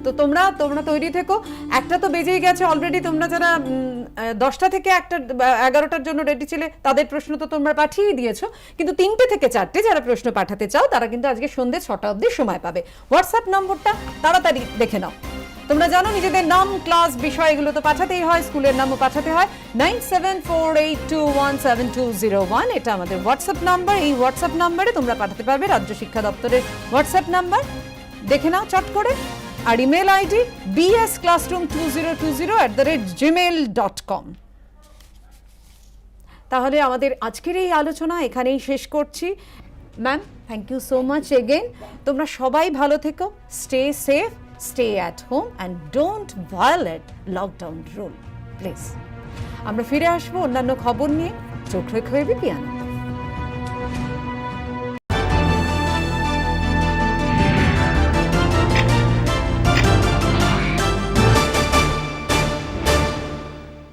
Speaker 1: তো তোমরা তৈরি থেকো। একটা তো বেজেই গেছে অলরেডি। তোমরা যারা 10টা থেকে 11টার জন্য রেডি ছিলে তাদের প্রশ্ন তো তোমরা পাঠিয়েই দিয়েছো, কিন্তু 3টে থেকে 4টে যারা প্রশ্ন পাঠাতে চাও তারা কিন্তু আজকে সন্ধ্যে 6টা অবধি সময় পাবে। হোয়াটসঅ্যাপ নম্বরটা তাড়াতাড়ি দেখে নাও। তোমরা জানো নিজেদের নাম, ক্লাস, বিষয় এগুলো তো পাঠাতেই হয়, স্কুলের নামও পাঠাতে হয়। 9748217201 এটা আমাদের হোয়াটসঅ্যাপ নাম্বার। এই হোয়াটসঅ্যাপ নাম্বারে তোমরা পাঠাতে পারবে রাজ্য শিক্ষা দপ্তরের হোয়াটসঅ্যাপ নাম্বার, দেখে নাও চট করে। আর ইমেল আইডি bsclassroom2020@gmail.com। তাহলে আমাদের আজকের এই আলোচনা এখানেই শেষ করছি। Ma'am, thank you so much again. তোমরা সবাই ভালো থেকো, stay safe, stay at home and don't violate lockdown rule please. আমরা ফিরে আসবো অন্যান্য খবর নিয়ে। চোখ রেখো এবিপি আনন্দ।